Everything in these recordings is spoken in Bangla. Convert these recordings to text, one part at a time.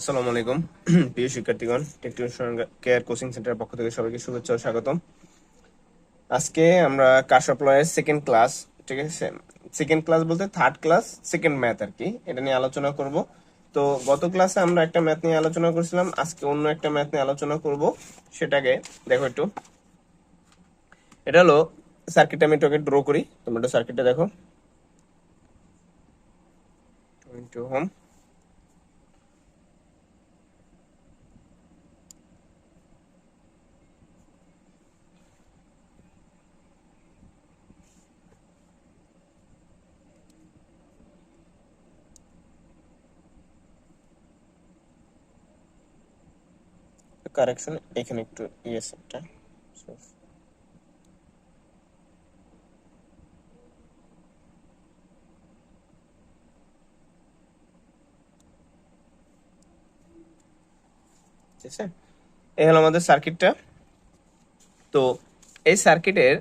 আসসালামু আলাইকুম প্রিয় শিক্ষার্থীগণ, টেকনিশিয়ান কেয়ার কোচিং সেন্টারের পক্ষ থেকে সবাইকে শুভেচ্ছা ও স্বাগতম। আজকে আমরা কাশাপ্লয়ের সেকেন্ড ক্লাস, ঠিক আছে, সেকেন্ড ক্লাস বলতে থার্ড ক্লাস সেকেন্ড ম্যাথ আর কি, এটা নিয়ে আলোচনা করব। তো গত ক্লাসে আমরা একটা ম্যাথ নিয়ে আলোচনা করছিলাম, আজকে অন্য একটা ম্যাথ নিয়ে আলোচনা করব। সেটাকে দেখো একটু, এটা হলো সার্কিটটা, আমি একটু ড্র করি, তোমরা একটু সার্কিটটা দেখো। 20 ওহম, কারেকশন এখানে একটু ইয়েস একটা ঠিক আছে। এই হলো আমাদের সার্কিটটা। তো এই সার্কিটের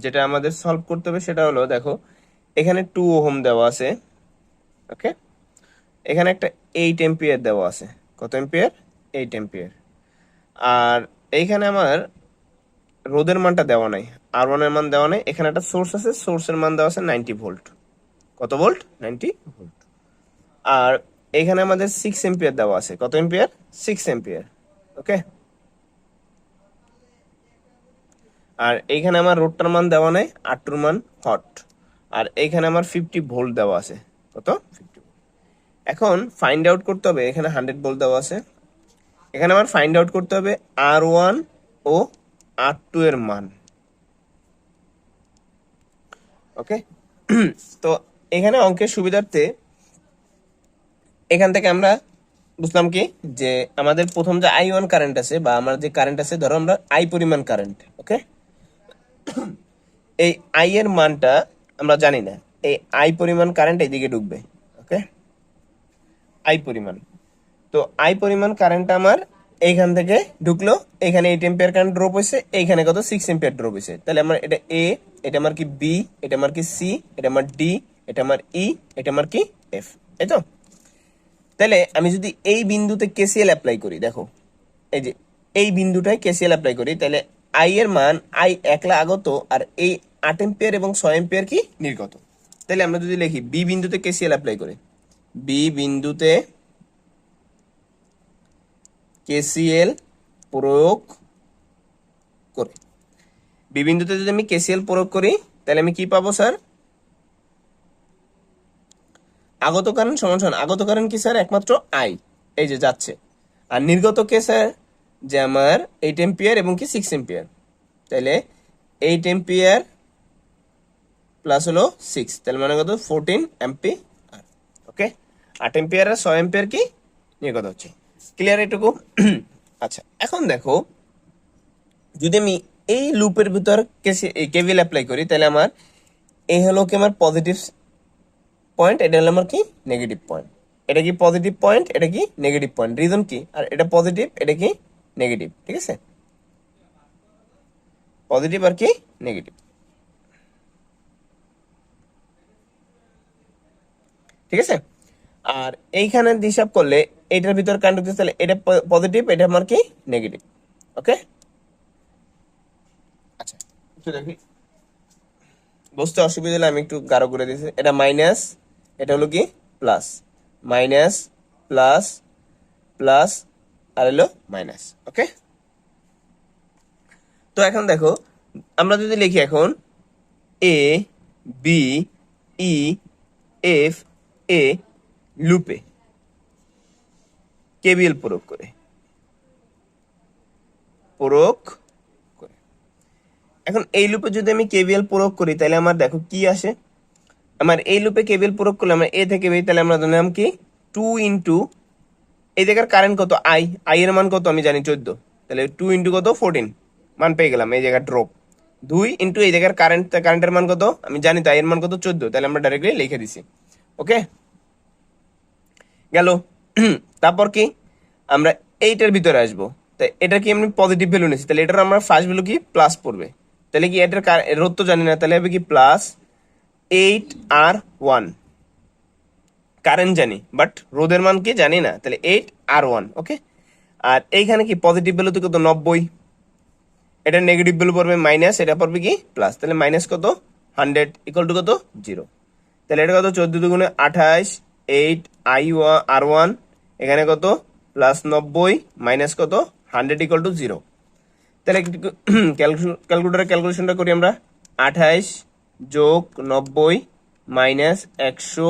যেটা আমাদের সলভ করতে হবে সেটা হলো, দেখো এখানে 2 ওহম দেওয়া আছে, ওকে, এখানে একটা 8 এম্পিয়ার দেওয়া আছে। কত এম্পিয়ার? 8 এম্পিয়ার। আর এইখানে আমার রোদের মানটা দেওয়া নাই, R1 এর মান দেওয়া নাই। এখানে একটা সোর্স আছে, সোর্সের মান দেওয়া আছে 90 ভোল্ট। কত ভোল্ট? 90 ভোল্ট। আর এখানে আমাদের 6 এম্পিয়ার দেওয়া আছে। কত এম্পিয়ার? 6 এম্পিয়ার, ওকে। আর এইখানে আমার রোডটার মান দেওয়া নেই, R2 মান হট। আর এইখানে আমার 50 ভোল্ট দেওয়া আছে। কত? 50 ভোল্ট। এখন ফাইন্ড আউট করতে হবে, এখানে 100 ভোল্ট দেওয়া আছে। এখানে আমার ফাইন্ড আউট করতে হবে R1 ও R2 এর মান, ওকে। তো এখানে অঙ্কের সুবিধার্থে এখান থেকে আমরা বুঝলাম কি, যে আমাদের প্রথম যে I1 কারেন্ট আছে, বা আমার যে কারেন্ট আছে, ধরো আমরা I পরিমাণ কারেন্ট, ওকে। এই I এর মানটা আমরা জানি না, এই I পরিমাণ কারেন্ট এইদিকে ঢুকবে, ওকে। I পরিমাণ, তো I পরিমাণ কারেন্ট আমার এইখান থেকে ঢুকলো, এখানে 8 এম্পিয়ার কারেন্ট ড্রপ হয়েছে, এইখানে কত? 6 এম্পিয়ার ড্রপ হয়েছে। তাহলে আমার এটা এ, এটা আমার কি বি, এটা আমার কি সি, এটা আমার ডি, এটা আমার ই, এটা আমার কি এফ, এই তো। তাহলে আমি যদি এই বিন্দুতে কেসিএল অ্যাপ্লাই করি, দেখো এই যে এই বিন্দুটায় কেসিএল অ্যাপ্লাই করি, তাহলে আই এর মান, আই একলা আগত, আর এই 8 এম্পিয়ার এবং 6 এম্পিয়ার কি নির্গত। তাহলে আমরা যদি লিখি বি বিন্দুতে কেসিএল অ্যাপ্লাই করে, বি বিন্দুতে কেসিএল প্রয়োগ করে, বি বিন্দুতে যদি আমি কেসিএল প্রয়োগ করি, তাহলে আমি কি পাবো স্যার? আগত কারেন্ট সমান সমান, আগত কারেন্ট কি স্যার? একমাত্র আই, এই যে যাচ্ছে। আর নির্গত কে স্যার? যে আমার 8 এম্পিয়ার এবং কি 6 এম্পিয়ার। তাহলে 8 এম্পিয়ার প্লাস হলো 6, তাহলে মানে কত? 14 এম্পিয়ার, ওকে। 8 এম্পিয়ার আর 6 এম্পিয়ার কি নির্গত হচ্ছে। ক্লিয়ার এটুকু? আচ্ছা, এখন দেখো যদি আমি এই লুপের ভিতর কেভিএল অ্যাপ্লাই করি, তাহলে আমার এই হলো কি আমার পজিটিভ পয়েন্ট, এটা হলো আমার কি নেগেটিভ পয়েন্ট। এটা কি পজিটিভ পয়েন্ট, এটা কি নেগেটিভ পয়েন্ট, রিজন কি? আর এটা পজিটিভ, এটা কি নেগেটিভ, ঠিক আছে, পজিটিভ আর কি নেগেটিভ, ঠিক আছে। আর এইখানে হিসাব করলে এইটার ভিতর কারেন্ট ঢুকতেছে, তাহলে এটা পজিটিভ, এটা আমার কি নেগেটিভ, ওকে। আচ্ছা, একটু দেখি, বুঝতে অসুবিধা হলে আমি একটু গাঢ় করে দিয়েছি। এটা মাইনাস, এটা হলো কি প্লাস, মাইনাস প্লাস প্লাস, আর হলো মাইনাস, ওকে। তো এখন দেখো আমরা যদি লিখি এখন এ বি ই এফ এ লুপে কেবিএল প্রয়োগ করে, প্রয়োগ করে, এখন এই লুপে যদি আমি কেবিএল প্রয়োগ করি, তাহলে আমার দেখো কি আসে। আমার এই লুপে কেবিএল প্রয়োগ করলে আমরা এ থেকে বি, তাহলে আমরা জানলাম কি 2 ইন্টু এই জায়গার কারেন্ট কত? আই, আই এর মান কত আমি জানি 14, তাহলে 2 ইন্টু কত? 14 মান পেয়ে গেলাম। এই জায়গার ড্রপ 2 ইন্টু এই জায়গার কারেন্টের মান কত আমি জানি, তো আই এর মান কত? 14, তাহলে আমরা ডাইরেক্টলি লিখে দিছি, ওকে গেল। তারপর কি আমরা এইটার ভিতরে আসবো, তাই এটা কি আমি পজিটিভ ভ্যালু নিয়েছি, তাহলে এটার আমার ফার্স্ট ভ্যালু কি প্লাস পড়বে। তাহলে কি এটার রোধ তো জানি না, তাহলে হবে কি প্লাস 8R1, কারেন্ট জানি, বাট রোধের মান কি জানি না, তাহলে 8R1। ওকে, আর এইখানে কি পজিটিভ ভ্যালু তো কত 90, এটা নেগেটিভ ভ্যালু পড়বে মাইনাস, এটা পড়বে কি প্লাস, তাহলে মাইনাস কত 100 ইকুয়াল টু কত 0। তাহলে এটা কত 14 দুগুণে 28, 8R1, এখানে কত প্লাস 90 মাইনাস কত 100 ইকুয়াল টু 0। তাহলে ক্যালকুলেটারে ক্যালকুলেশনটা করি আমরা, 28 যোগ 90 মাইনাস 100,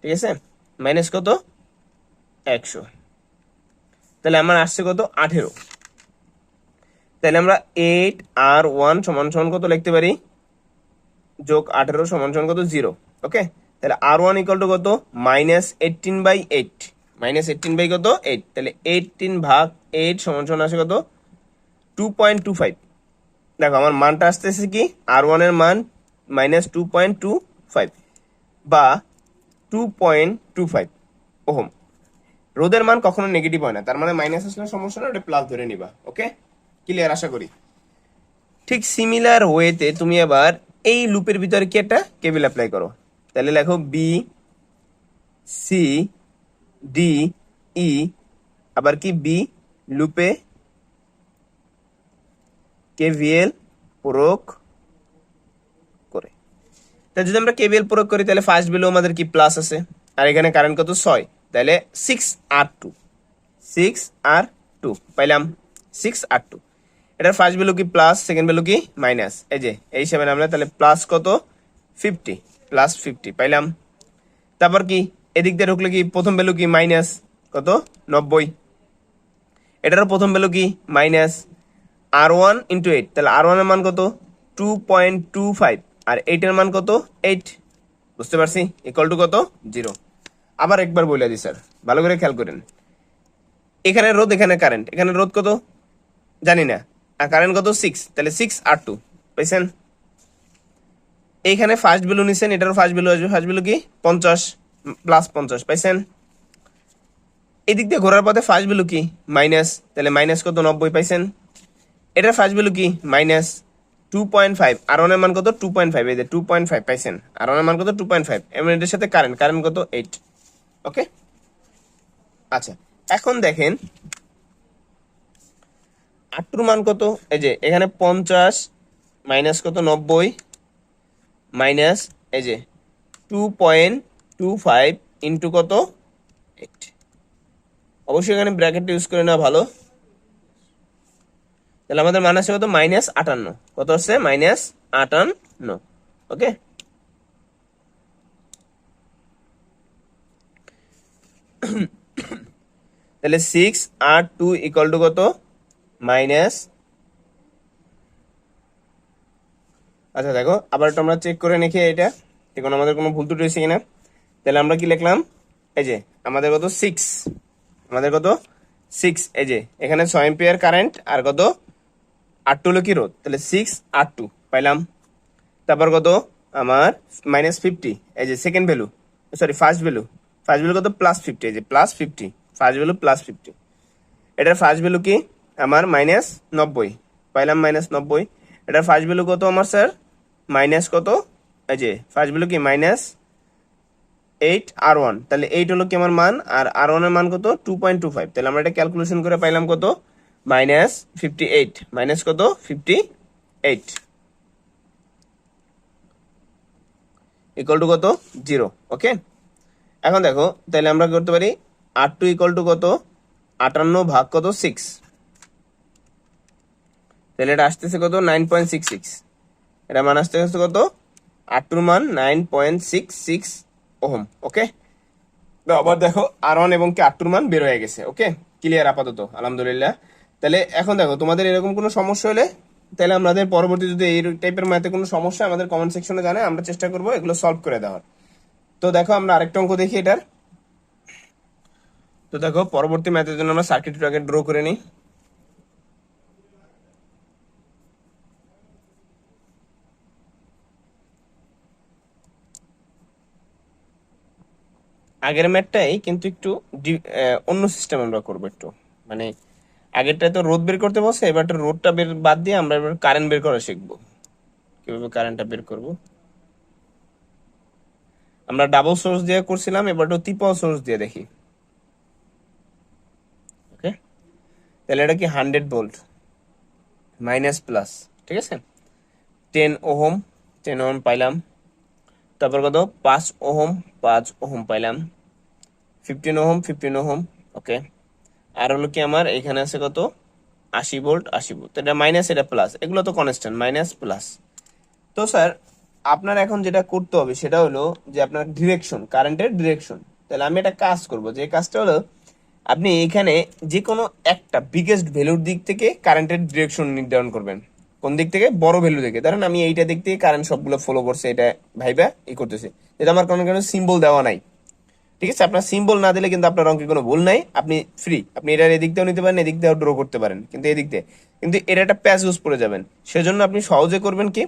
ঠিক আছে, মাইনাস কত 100, তাহলে আমার আসছে কত 18। তাহলে আমরা 8R1 সমান সমান কত লিখতে পারি, যোগ 18 সমান সমান কত 0। ওকে, তাহলে R1 ইকুয়াল টু কত -18/8, -18 বাই কত 8, তাহলে 18 ভাগ 8 সমান সমান আসে কত 2.25। দেখো আমার মানটা আসতেছে কি, R1 এর মান -2.25 বা 2.25 ওহম। রোধের মান কখনো নেগেটিভ হয় না, তার মানে মাইনাস আসলে সমস্যা না, ওটা প্লাস ধরে নিবা। ওকে, ক্লিয়ার আশা করি। ঠিক সিমিলার ওয়েতে তুমি আবার এই লুপের ভিতরে কি একটা কেবল অ্যাপ্লাই করো, তাহলে লেখো বি সি ডি ই, আবার কি বি লুপে কেভিএল প্রয়োগ করে। তাহলে যদি আমরা কেভিএল প্রয়োগ করি তাহলে ফার্স্ট ভ্যালু আমাদের কি প্লাস আছে, আর এখানে কারেন্ট কত 6, তাহলে 6R2 পাইলাম 6R2। এটার ফার্স্ট ভ্যালু কি প্লাস, সেকেন্ড ভ্যালু কি মাইনাস, এই যে এই হিসাবে নামলে, তাহলে প্লাস কত 50, প্লাস 50 পাইলাম। তারপর কি এদিক দিয়ে ঢুকলে কি প্রথম ভ্যালু কি মাইনাস কত 90, এটারও প্রথম ভ্যালু কি মাইনাস, R1 ইন্টু 8, তাহলে R1 এর মান কত 2.25, আর 8 এর মান কত 8, বুঝতে পারছি, ইকুয়াল টু কত 0। আবার একবার বলে দিই স্যার, ভালো করে খেয়াল করেন, এখানে রোধ এখানে কারেন্ট, এখানে রোধ কত জানি না, আর কারেন্ট কত 6, তাহলে 6R2 পাইছেন। এইখানে ফার্স্ট ভ্যালু নিছেন, এটারও ফার্স্ট ভ্যালু আসবে, ফার্স্ট ভ্যালু কি 50 প্লাস 50 পাইছেন। এদিক দিয়ে ঘোরার পথে ফার্স্ট ভ্যালু কি মাইনাস, তাহলে মাইনাস কত 90 পাইছেন। এটার ফার্স্ট ভ্যালু কি মাইনাস 2.5, R1 এর মান কত 2.5, এই যে 2.5 পাইছেন, R1 এর মান কত 2.5, এবং এটার সাথে কারেন্ট কত 8। ওকে, আচ্ছা এখন দেখেন R2 মান কত, এই যে এখানে 50 মাইনাস কত 90 মাইনাস এই যে 2.25 ইন্টু কত 8, অবশ্যই এখানে ব্র্যাকেট ইউজ করে নেওয়া ভালো। তাহলে আমাদের মান আছে কত -58, কত হচ্ছে -58। ওকে, তাহলে 6R2 ইকুয়াল টু কত মাইনাস, আচ্ছা দেখো আবার একটু আমরা চেক করে নিখি এটা দেখুন আমাদের কোনো ভুল ত্রুটি হয়েছে কিনা। তাহলে আমরা কি লিখলাম, এই যে আমাদের কত 6, আমাদের কত 6, এই যে এখানে 6 এম্পিয়ার কারেন্ট, আর কত R2 হলো কি রোধ, তাহলে 6R2 পাইলাম। তারপর কত আমার -50, এই যে second value, sorry first value কত +50, এই যে +50, ফার্স্ট ভ্যালু +50, এটার ফার্স্ট ভ্যালু কি আমার -90 পাইলাম, -90। এটার ফার্স্ট ভ্যালু কত আমার স্যার মাইনাস কত, এই যে ফার্স্ট ভ্যালু কি -8R1, তাহলে 8 হলো কি আমার মান, আর R1 এর মান কত 2.25, তাহলে আমরা এটা ক্যালকুলেশন করে পাইলাম কত -58, মাইনাস কত 58 ইকুয়াল টু কত 0। ওকে, এখন দেখো তাহলে আমরা কি করতে পারি, R2 ইকুয়াল টু কত 58 ভাগ কত 6, তাহলে এটা আসতেছে কত 9.66, এটা মান আসতেছে কত R2 মান 9.66 ওহম। ওকে, তো আবার দেখো R1 এবং কি R2 মান বের হয়ে গেছে। ওকে, ক্লিয়ার আপাতত আলহামদুলিল্লাহ। তাহলে এখন দেখো তোমাদের এরকম কোনো সমস্যা হলে তাহলে আমাদের পরবর্তী যদি এই টাইপের ম্যাথে কোনো সমস্যা আমাদের কমেন্ট সেকশনে জানায়, আমরা চেষ্টা করবো এগুলো সলভ করে দেওয়ার। তো দেখো আমরা আরেকটা অঙ্ক দেখি এটার। তো দেখো পরবর্তী ম্যাথের জন্য আমরা সার্কিটটাকে ড্র করে নিই। আগের ম্যাথটাই কিন্তু একটু অন্য সিস্টেম আমরা করবো একটু, মানে আগেরটা তো রোদ বের করতে বসে, এবারটা রোদটা বের বাদ দিয়ে আমরা এবার কারেন্ট বের করা শিখবো, কিভাবে কারেন্টটা বের করব। আমরা ডাবল সোর্স দিয়ে করছিলাম, এবার ট্রিপল সোর্স দিয়ে দেখি। ওকে, তাহলে এটা কি 100 ভোল্ট মাইনাস প্লাস, ঠিক আছে। 10 ওহম 10 ওহম পাইলাম, তারপর কত 5 ওহম 5 ওহম পাইলাম, 15 ওহম 15 ওহম। ওকে, আর হলো কি আমার এখানে আছে কত 80 ভোল্ট 80 ভোল্ট, এটা মাইনাস এটা প্লাস, এগুলো তো কনস্ট্যান্ট, মাইনাস প্লাস। তো স্যার আপনার এখন যেটা করতে হবে সেটা হলো যে আপনার ডিরেকশন, কারেন্টের ডিরেকশন। তাহলে আমি একটা কাজ করব, যে কাজটা হলো আপনি এখানে যে কোনো একটা বিগেস্ট ভ্যালুর দিক থেকে কারেন্টের ডিরেকশন নির্ধারণ করবেন। কোন দিক থেকে? বড় ভ্যালু থেকে। ধরেন আমি এইটা দিক থেকে কারেন্ট সবগুলো ফলো করছে, এটা ভাইবা করতেছে, যেটা আমার কোনো কোনো সিম্বল দেওয়া নাই, ঠিক আছে। আপনার সিম্বল না দিলে কিন্তু আপনার অঙ্কে কোনো ভুল নাই, আপনি ফ্রি, আপনি এটার এদিক দিয়েও নিতে পারেন, এদিক দিয়েও ড্র করতে পারেন, কিন্তু এদিক দিয়ে কিন্তু এটা একটা প্যাচ ইউজ করে যাবেন। সেজন্য আপনি সহজে করবেন কি,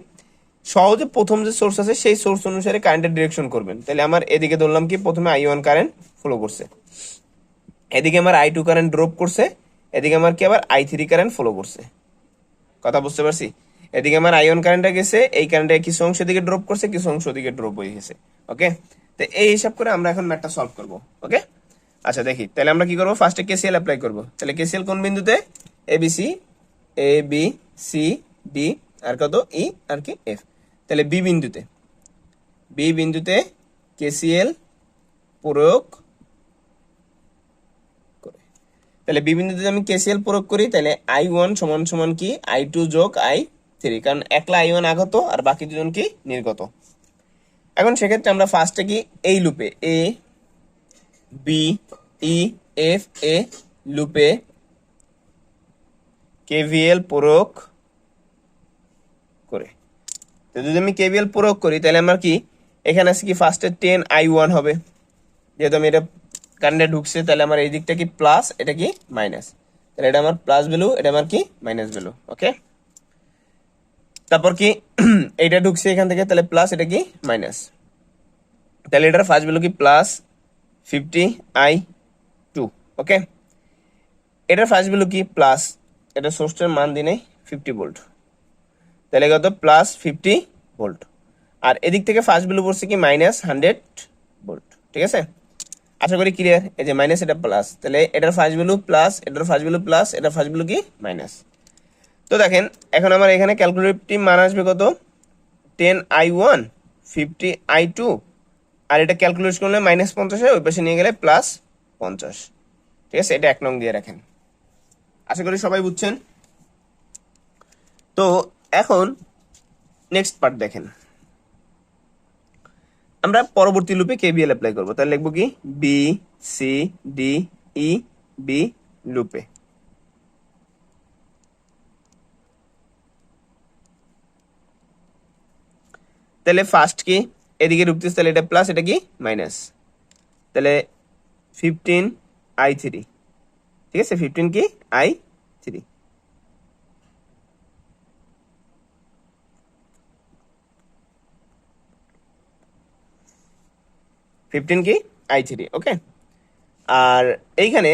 সহজে প্রথম যে সোর্স আছে সেই সোর্স অনুসারে কারেন্টের ডিরেকশন করবেন। তাহলে আমার এদিকে ধরলাম কি প্রথমে I1 কারেন্ট ফলো করছে, এদিকে আমার I2 কারেন্ট ড্রপ করছে, এদিকে আমার কি আবার I3 কারেন্ট ফলো করছে। কথা বুঝতে পারছি? এদিকে আমার I1 কারেন্টটা গেছে, এই কারেন্টটা কিছু অংশ দিকে ড্রপ করছে, কিছু অংশ দিকে ড্রপ হয়ে গেছে। ওকে, তো এই হিসাব করে আমরা এখন ম্যাথটা সলভ করব। ওকে, আচ্ছা দেখি তাহলে আমরা কি করব, ফার্স্টে কেসিএল অ্যাপ্লাই করব। তাহলে কেসিএল কোন বিন্দুতে? এ বি সি ডি আর কত ই আর কি এফ। তাহলে বি বিন্দুতে কেসিএল প্রয়োগ করে, তাহলে বি বিন্দুতে আমি কেসিএল প্রয়োগ করি, তাহলে I1 সমান সমান কি I2 যোগ I3, কারণ একলা I1 আগত আর বাকি দুজন কি নির্গত। এখন সেক্ষেত্রে আমরা ফার্স্টে কি এই লুপে এ বি ই এফ এ লুপে কেভিএল প্রয়োগ করে, তো যদি আমি কেভিএল প্রয়োগ করি তাহলে আমার কি এখানে আছে কি ফার্স্টে 10I1 হবে, যেহেতু আমি এটা কারেন্টে ঢুকছে, তাহলে আমার এই দিকটা কি প্লাস, এটা কি মাইনাস, তাহলে এটা আমার প্লাস ভ্যালু, এটা আমার কি মাইনাস ভ্যালু। ওকে, তারপর কি এইটা ঢুকছে এখান থেকে, তাহলে প্লাস, এটা কি মাইনাস, তাহলে এটার ফার্স্ট ভ্যালু কি প্লাস 50I2। ওকে, এটার ফার্স্ট ভ্যালু কি প্লাস, এটা সোর্সের মান দিনে 50 ভোল্ট, তাহলে কত প্লাস 50 ভোল্ট। আর এদিক থেকে ফার্স্ট ভ্যালু পড়ছে কি মাইনাস 100 ভোল্ট, ঠিক আছে। আশা করি ক্লিয়ার। এই যে মাইনাস এটা প্লাস, তাহলে এটার ফার্স্ট ভ্যালু প্লাস, এটার ফার্স্ট ভ্যালু প্লাস, এটার ফার্স্ট ভ্যালু কি মাইনাস। তো দেখেন এখন আমার এখানে ক্যালকুলেটিভ মান আসবে কত 10I1 50I2, আর এটা ক্যালকুলেট করলে -50 হয়, ওই পাশে নিয়ে গেলে +50, ঠিক আছে। এটা 1 নং দিয়ে রাখেন, আশা করি সবাই বুঝছেন। তো এখন নেক্সট পার্ট দেখেন, আমরা পরবর্তী লুপে কেভিএল অ্যাপ্লাই করব। তাহলে লিখবো কি B C D E B লুপে, তাহলে ফার্স্ট কি এদিকে ঢুকতেছে, তাহলে এটা প্লাস, এটা কি মাইনাস, তাহলে 15I3, ঠিক আছে। 15 কি I3, কি I3। ওকে, আর এইখানে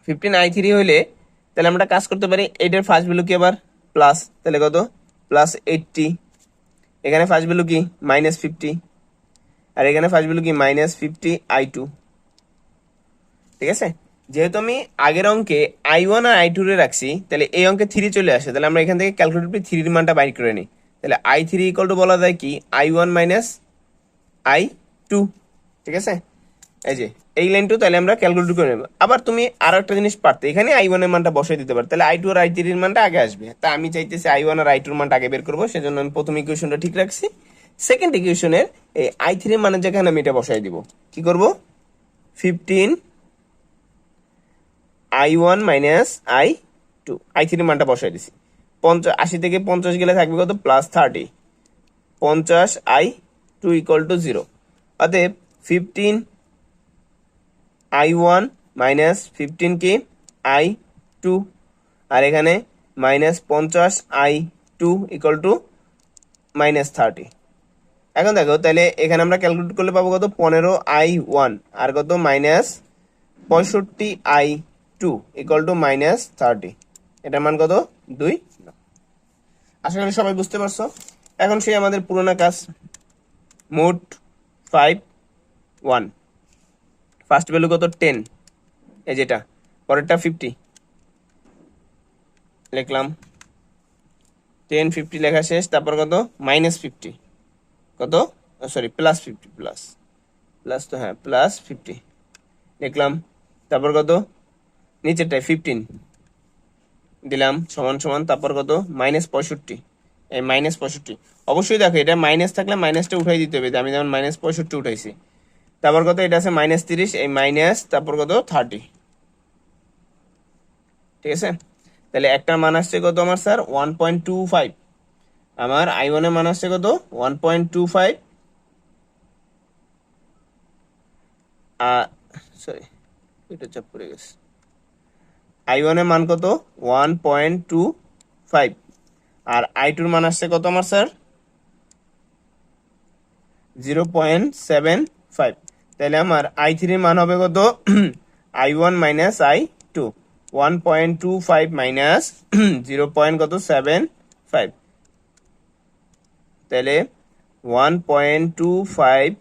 15I3 হইলে তাহলে আমরা কাজ করতে পারি, এইটার ফার্স্ট ভ্যালু কি আবার প্লাস, তাহলে কত +80, এখানে ফার্স্ট ভ্যালু কি -50, আর এখানে ফার্স্ট ভ্যালু কি -50I2, ঠিক আছে। যেহেতু আমি আগের অঙ্কে I1 আর I2 রে রাখছি, তাহলে এই অঙ্কে 3 চলে আসে, তাহলে আমরা এখান থেকে ক্যালকুলেটরে 3 এর মানটা বাইর করে নিই। তাহলে I3 ইকুয়াল টু বলা যায় কি I1 মাইনাস I2, ঠিক আছে। এই যে এই লাইনটা তাহলে আমরা ক্যালকুলেট করে নেব। আবার তুমি আরো একটা জিনিস পারতে, এখানে I1 এর মানটা বসাই দিতে পারো, তাহলে I2 আর I3 এর মানটা আগে আসবে। তা আমি চাইতেছি I1 আর I2 এর মানটা আগে বের করবো, সেজন্য আমি প্রথম ইকুয়েশনটা ঠিক রাখছি, সেকেন্ড ইকুয়েশনের এই I3 এর মানের জায়গায় আমি এটা বসাই দিব। কি করব 15I1 মাইনাস I2, I3 এর মানটা বসাই দিছি। 80 থেকে 50 গেলে থাকবে কত +30, 50I2 ইকুয়াল টু 0, অতএব 15I1 মাইনাস 15 কি I2, আর এখানে -50I2 ইকুয়াল টু -30। এখন দেখো তাহলে এখানে আমরা ক্যালকুলেট করলে পাবো কত 15I1 আর কত -65I2 ইকুয়াল টু -30, এটার মান কত 2। আশা করি সবাই বুঝতে পারছো। এখন সেই আমাদের পুরোনো কাজ, মোট 5 1 ফার্স্ট ভ্যালু কত 10 এই যেটা পরেরটা 50 লিখলাম 10 50 লেখা শেষ তারপর কত -50 কত সরি +50 প্লাস তো হ্যাঁ +50 লিখলাম তারপর কত নিচেরটায় 15 দিলাম সমান সমান তারপর কত -65 এই -65 অবশ্যই দেখো এটা মাইনাস থাকলে মাইনাসটা উঠাই দিতে হবে আমি যেমন -65 উঠাইছি তারপর কত এটা আছে -30 এই মাইনাস তারপর কত 30 ঠিক আছে তাহলে একটা মান আসছে কত আমার স্যার 1.25 আমার i1 এর মান আসছে কত 1.25 সরি এটা চাপ পড়ে গেছে i1 এর মান কত 1.25 আর i2 এর মান আসছে কত আমার স্যার 0.75 তাহলে আমার i3 এর মান হবে কত i1 মাইনাস i2 1.25 মাইনাস 0. কত 75 তাহলে 1.25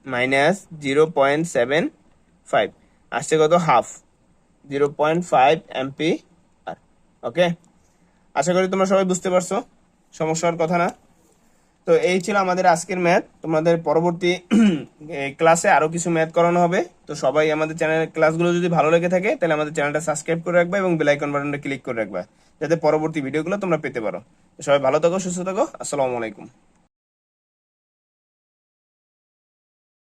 মাইনাস 0.75 আসছে কত হাফ 0.5 অ্যাম্পিয়ার ওকে আশা করি তোমরা সবাই বুঝতে পারছো সমস্যার কথা না তো এই ছিল আমাদের আজকের ম্যাথ তোমাদের পরবর্তী ক্লাসে আরো কিছু ম্যাথ করানো হবে তো সবাই আমাদের চ্যানেলের ক্লাসগুলো যদি ভালো লেগে থাকে তাহলে আমাদের চ্যানেলটা সাবস্ক্রাইব করে রাখবা এবং বেল আইকন বাটনটা ক্লিক করে রাখবা যাতে পরবর্তী ভিডিওগুলো তোমরা পেতে পারো তো সবাই ভালো থাকো সুস্থ থাকো আসসালামু আলাইকুম